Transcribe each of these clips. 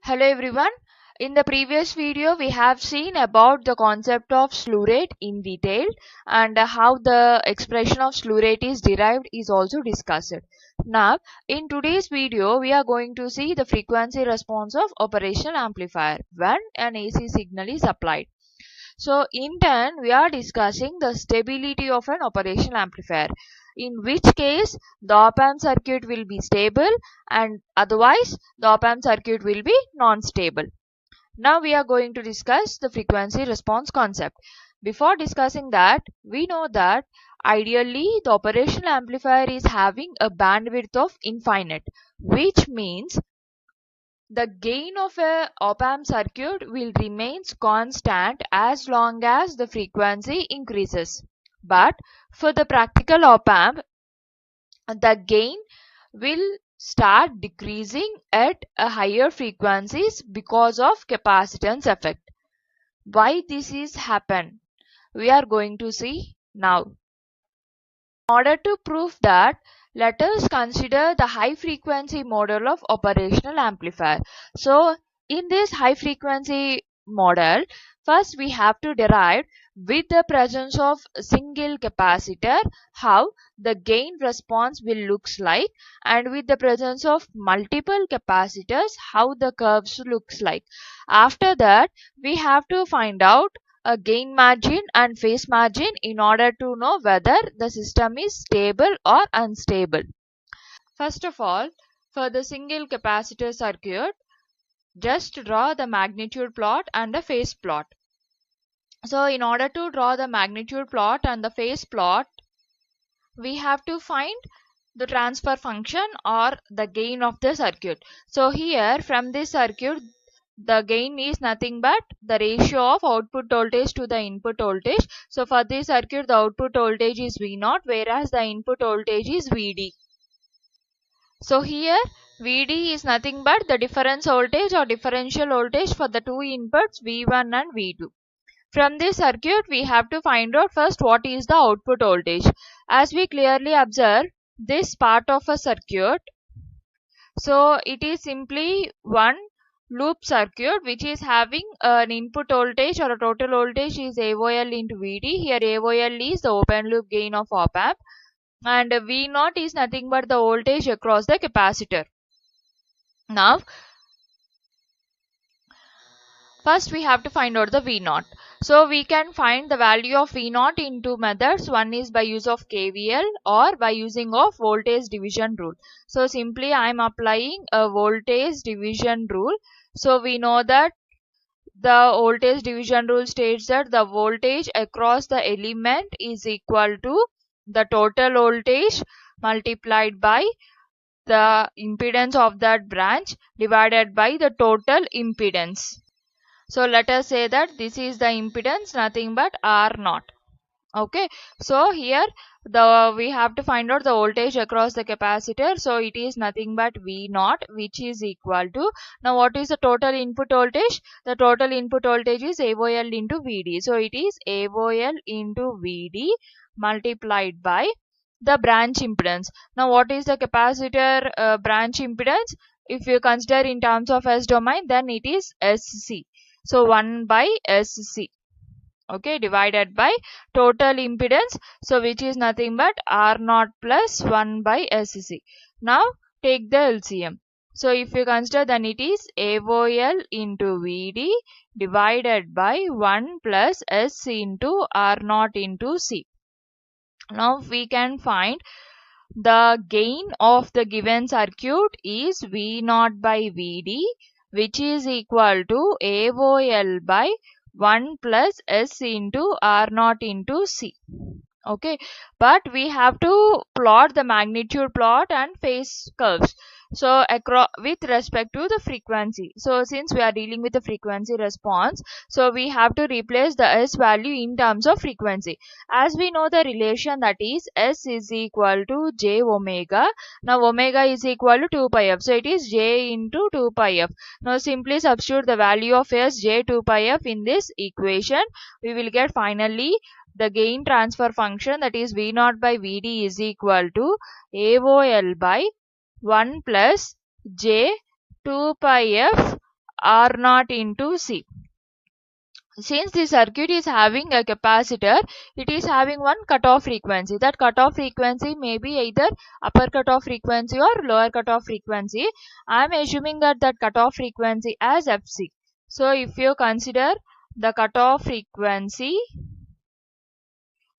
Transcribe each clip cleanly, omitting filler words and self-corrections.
Hello everyone. In the previous video we have seen about the concept of slew rate in detail and how the expression of slew rate is derived is also discussed. Now in today's video we are going to see the frequency response of operational amplifier when an AC signal is applied. So in turn we are discussing the stability of an operational amplifier, in which case the op-amp circuit will be stable and otherwise the op-amp circuit will be non-stable. Now we are going to discuss the frequency response concept. Before discussing that, we know that ideally the operational amplifier is having a bandwidth of infinite, which means the gain of a op-amp circuit will remains constant as long as the frequency increases. But for the practical op-amp, the gain will start decreasing at a higher frequencies because of capacitance effect. Why this is happen? We are going to see now. In order to prove that, let us consider the high frequency model of operational amplifier. So in this high frequency model, first we have to derive with the presence of single capacitor how the gain response will looks like, and with the presence of multiple capacitors how the curves looks like. After that we have to find out a gain margin and phase margin in order to know whether the system is stable or unstable. First of all, for the single capacitor circuit, just draw the magnitude plot and the phase plot. So in order to draw the magnitude plot and the phase plot, we have to find the transfer function or the gain of the circuit. So here from this circuit, the gain is nothing but the ratio of output voltage to the input voltage. So for this circuit the output voltage is V0 whereas the input voltage is VD. So here VD is nothing but the difference voltage or differential voltage for the two inputs V1 and V2. From this circuit we have to find out first what is the output voltage. As we clearly observe this part of a circuit, so it is simply one loop circuit which is having an input voltage or a total voltage is AOL into VD. Here AOL is the open loop gain of op-amp and V0 is nothing but the voltage across the capacitor. Now first we have to find out the V0. So we can find the value of V0 in two methods. One is by use of KVL or by using of voltage division rule. So simply I am applying a voltage division rule. So we know that the voltage division rule states that the voltage across the element is equal to the total voltage multiplied by the impedance of that branch divided by the total impedance. So let us say that this is the impedance nothing but R0. Okay, so here we have to find out the voltage across the capacitor. So it is nothing but V0, which is equal to, now what is the total input voltage? The total input voltage is AOL into VD. So it is AOL into VD multiplied by the branch impedance. Now what is the capacitor branch impedance? If you consider in terms of S domain, then it is SC. So 1 by SC. Okay, divided by total impedance, so which is nothing but R0 plus 1 by SC. Now take the LCM. So if you consider, then it is AOL into VD divided by 1 plus S into R0 into C. Now we can find the gain of the given circuit is V0 by VD, which is equal to AOL by 1 plus S into R0 into C. Okay, but we have to plot the magnitude plot and phase curves. So across with respect to the frequency. So since we are dealing with the frequency response, so we have to replace the S value in terms of frequency. As we know the relation, that is S is equal to J omega. Now omega is equal to 2 pi f. So it is J into 2 pi f. Now simply substitute the value of S J 2 pi f in this equation. We will get finally the gain transfer function, that is V0 by VD is equal to AOL by 1 plus J 2 pi f R0 into C. Since the circuit is having a capacitor, it is having one cutoff frequency. That cutoff frequency may be either upper cutoff frequency or lower cutoff frequency. I am assuming that cutoff frequency as Fc. So if you consider the cutoff frequency,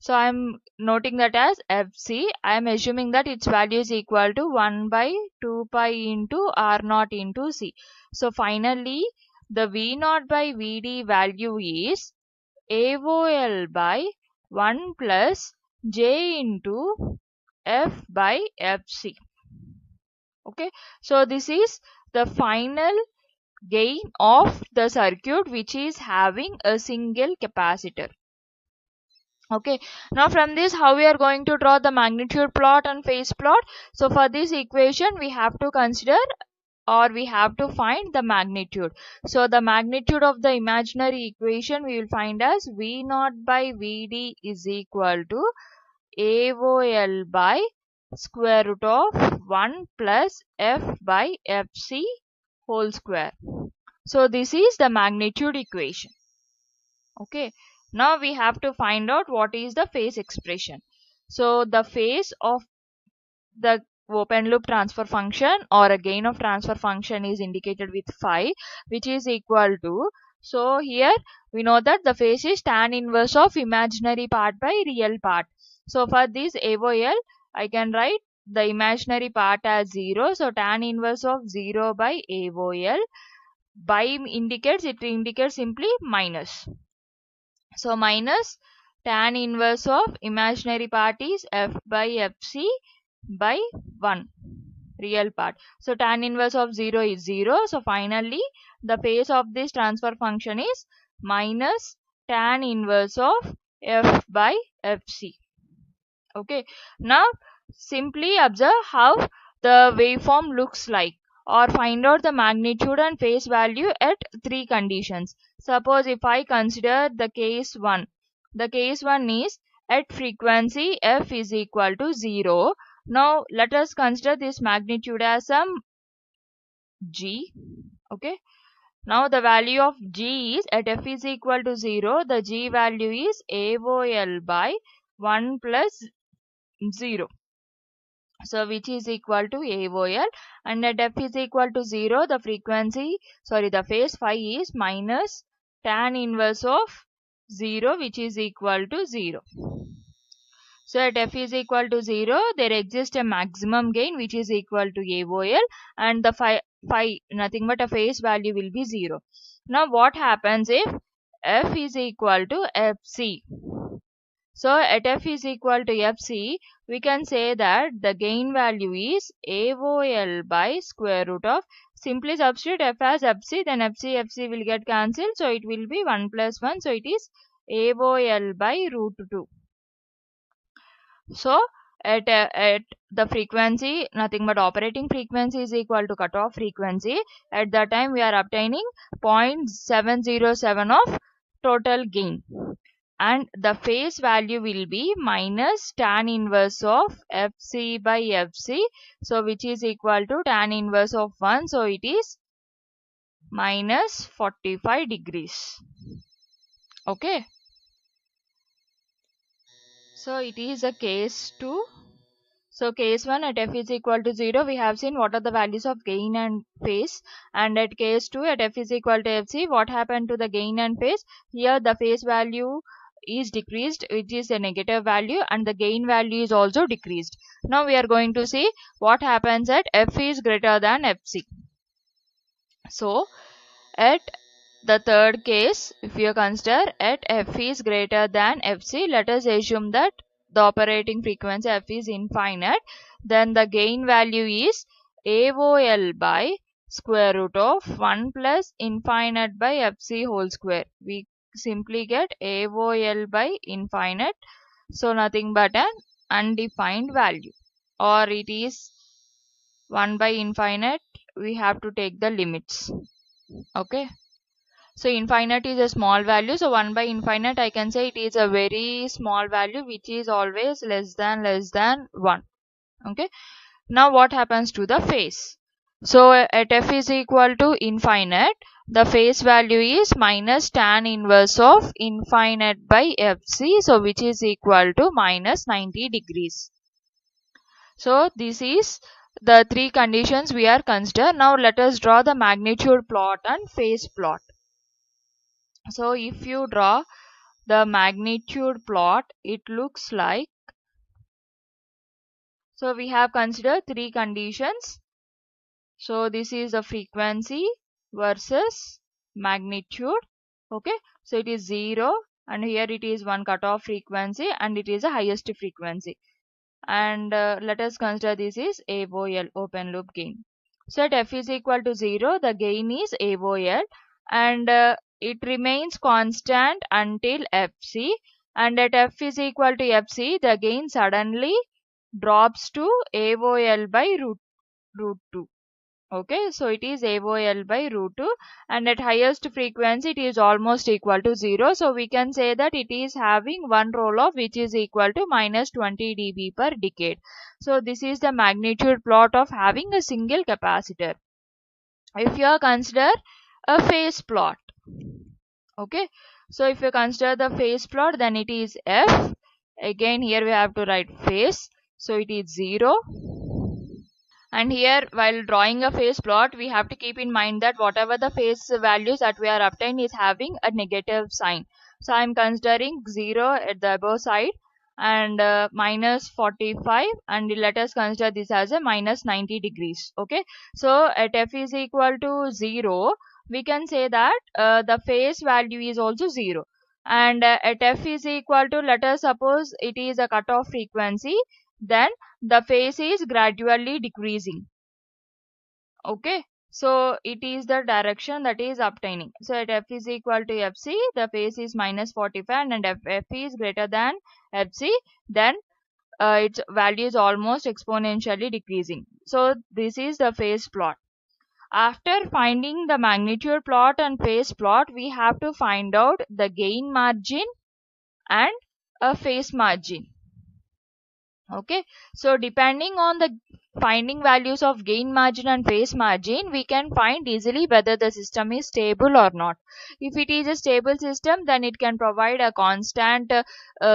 so I am noting that as Fc. I am assuming that its value is equal to 1 by 2 pi into R0 into C. So finally, the V0 by Vd value is AOL by 1 plus J into F by Fc. Okay, so this is the final gain of the circuit which is having a single capacitor. Okay, now from this, how we are going to draw the magnitude plot and phase plot? So for this equation, we have to consider, or we have to find the magnitude. So the magnitude of the imaginary equation we will find as V0 by Vd is equal to AOL by square root of 1 plus F by Fc whole square. So this is the magnitude equation. Okay, now we have to find out what is the phase expression. So the phase of the open loop transfer function or a gain of transfer function is indicated with phi, which is equal to, so here we know that the phase is tan inverse of imaginary part by real part. So for this AOL, I can write the imaginary part as 0. So tan inverse of 0 by AOL. By indicates, it indicates simply minus. So minus tan inverse of imaginary part is F by Fc by 1 real part. So tan inverse of 0 is 0. So finally the phase of this transfer function is minus tan inverse of F by Fc. Okay, now simply observe how the waveform looks like, or find out the magnitude and phase value at three conditions. Suppose if I consider the case 1. The case 1 is at frequency f is equal to 0. Now let us consider this magnitude as some g. Okay, now the value of g is at f is equal to 0. The g value is AOL by 1 plus 0. So which is equal to AOL, and at f is equal to 0, the the phase phi is minus tan inverse of 0, which is equal to 0. So at f is equal to 0, there exists a maximum gain which is equal to AOL, and the phi nothing but a phase value will be 0. Now what happens if f is equal to Fc? So at f is equal to Fc, we can say that the gain value is AOL by square root of, simply substitute f as Fc, then Fc will get cancelled, so it will be 1 plus 1, so it is AOL by root 2. So at the frequency, nothing but operating frequency is equal to cutoff frequency. At that time we are obtaining 0.707 of total gain, and the phase value will be minus tan inverse of Fc by Fc, so which is equal to tan inverse of 1, so it is minus 45 degrees. Okay, so it is a case 2. So case 1, at f is equal to 0, we have seen what are the values of gain and phase, and at case 2, at f is equal to Fc, what happened to the gain and phase? Here the phase value is decreased, which is a negative value, and the gain value is also decreased. Now we are going to see what happens at f is greater than Fc. So at the third case, if you consider at f is greater than Fc, let us assume that the operating frequency f is infinite, then the gain value is AOL by square root of 1 plus infinite by Fc whole square. We simply get AOL by infinite, so nothing but an undefined value, or it is 1 by infinite, we have to take the limits. Okay, so infinite is a small value, so 1 by infinite I can say it is a very small value which is always less than 1. Okay, now what happens to the phase? So at f is equal to infinite, the phase value is minus tan inverse of infinite by fc, so which is equal to minus 90 degrees. So this is the three conditions we are consider. Now let us draw the magnitude plot and phase plot. So if you draw the magnitude plot, it looks like, so we have considered three conditions. So this is the frequency versus magnitude. Okay, so it is 0 and here it is one cutoff frequency and it is the highest frequency. And let us consider this is AOL, open loop gain. So at f is equal to 0, the gain is AOL and it remains constant until fc, and at f is equal to fc, the gain suddenly drops to AOL by root 2. Okay, so it is AOL by root 2 and at highest frequency it is almost equal to 0. So we can say that it is having one roll off which is equal to minus 20 dB per decade. So this is the magnitude plot of having a single capacitor. If you are consider a phase plot, okay, so if you consider the phase plot, then it is F. Again here we have to write phase, so it is 0. And here while drawing a phase plot, we have to keep in mind that whatever the phase values that we are obtained is having a negative sign. So I am considering 0 at the above side and minus 45, and let us consider this as a minus 90 degrees. Okay, so at f is equal to 0, we can say that the phase value is also 0. And at f is equal to, let us suppose it is a cutoff frequency, then the phase is gradually decreasing. Okay, so it is the direction that is obtaining. So at f is equal to fc, the phase is minus 45 and if f is greater than fc, then its value is almost exponentially decreasing. So this is the phase plot. After finding the magnitude plot and phase plot, we have to find out the gain margin and a phase margin. Okay, so depending on the finding values of gain margin and phase margin, we can find easily whether the system is stable or not. If it is a stable system, then it can provide a constant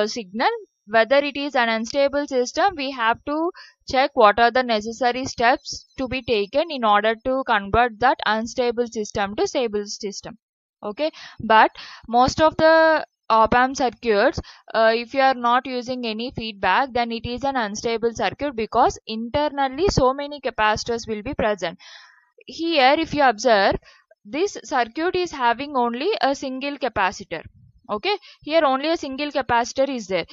signal. Whether it is an unstable system, we have to check what are the necessary steps to be taken in order to convert that unstable system to stable system. Okay, but most of the op-amp circuits, if you are not using any feedback, then it is an unstable circuit because internally so many capacitors will be present. Here if you observe, this circuit is having only a single capacitor. Okay, here only a single capacitor is there.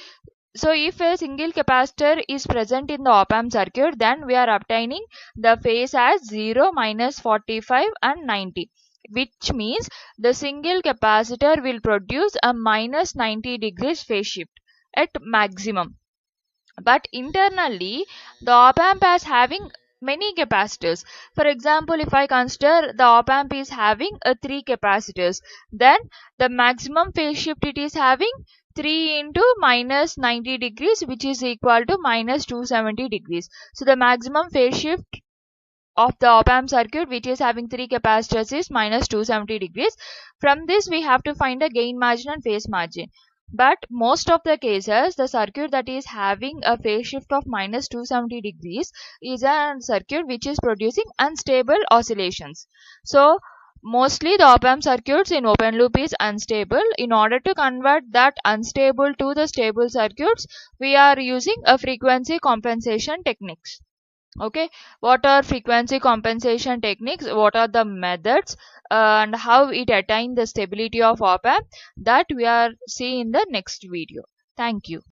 So if a single capacitor is present in the op-amp circuit, then we are obtaining the phase as 0, minus 45 and 90, which means the single capacitor will produce a minus 90 degrees phase shift at maximum. But internally the op-amp is having many capacitors. For example, if I consider the op-amp is having 3 capacitors, then the maximum phase shift it is having 3 into minus 90 degrees, which is equal to minus 270 degrees. So the maximum phase shift of the op-amp circuit which is having 3 capacitors is minus 270 degrees. From this we have to find the gain margin and phase margin. But most of the cases, the circuit that is having a phase shift of minus 270 degrees is a circuit which is producing unstable oscillations. So mostly the op-amp circuits in open loop is unstable. In order to convert that unstable to the stable circuits, we are using a frequency compensation techniques. Okay, what are frequency compensation techniques, what are the methods, and how it attain the stability of op-amp, that we are see in the next video. Thank you.